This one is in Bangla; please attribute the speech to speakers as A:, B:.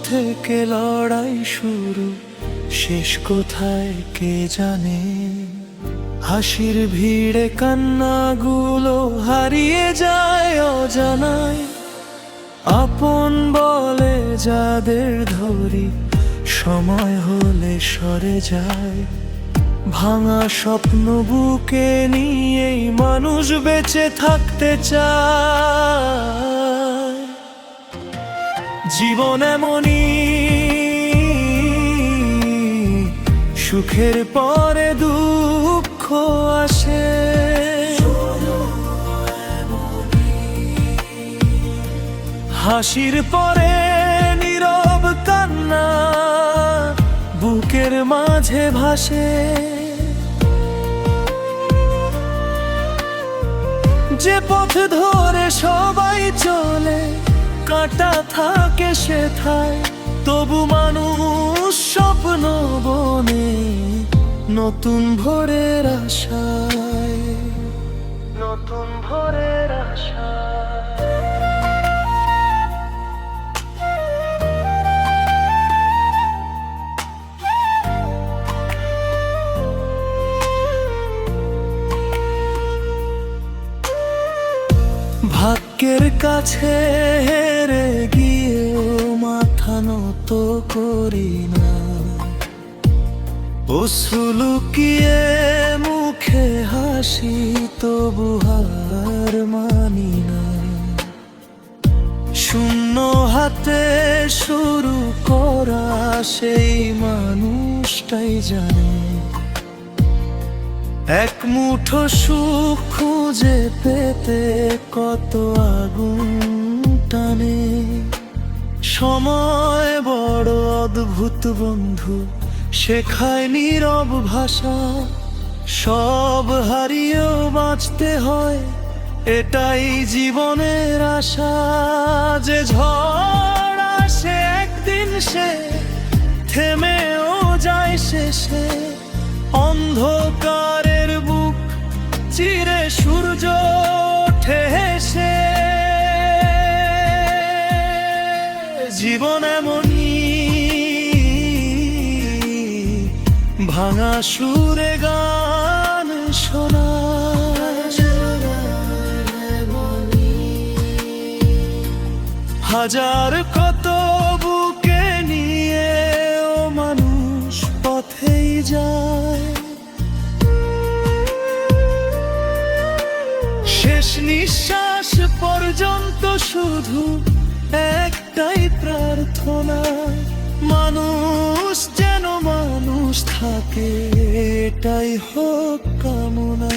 A: থেকে লড়াই শুরু, শেষ কোথায় কে জানে। হাসির ভিড়ে কান্নাগুলো হারিয়ে যায় অজানায়। আপন বলে যাদের ধরি, সময় হলে সরে যায়। ভাঙা স্বপ্ন বুকে নিয়েই মানুষ বেঁচে থাকতে চায়। জীবন এমনই, সুখের পরে দুঃখ আসে। হাসির পরে নীরব কান্না বুকের মাঝে ভাসে। যে পথ ধরে সবাই চলে, কাঁটা থাকে সেথায়, তবু মানুষ স্বপ্ন বনে নতুন ভোরের আশায়, নতুন ভোরের আশায়। ভাগ্যের কাছে হেরে গিয়েও মাথা নত করি না। অশ্রু লুকিয়ে মুখে হাসি, তবু হার মানি না। শূন্য হাতে শুরু করা সেই মানুষটাই জানে, এক মুঠো সুখ খুঁজে পেতে কত আগুন টানে। সময় বড় অদ্ভুত বন্ধু, শেখায় নীরব ভাষা। সব হারিয়েও বাঁচতে হয়, এটাই জীবনের আশা। যে ঝড় আসে একদিন সে থেমেও যায় শেষে। অন্ধকারের বুক চিরে সূর্য ওঠে হেসে। জীবন এমনই, ভাঙা সুরে গান শোনা। হাজার কত বুকে নিয়ে ও মানুষ পথেই যায়। শেষ নিঃশ্বাস পর্যন্ত শুধু একটাই প্রার্থনা, মানুষ যেন মানুষ থাকে, এটাই হোক কামনা।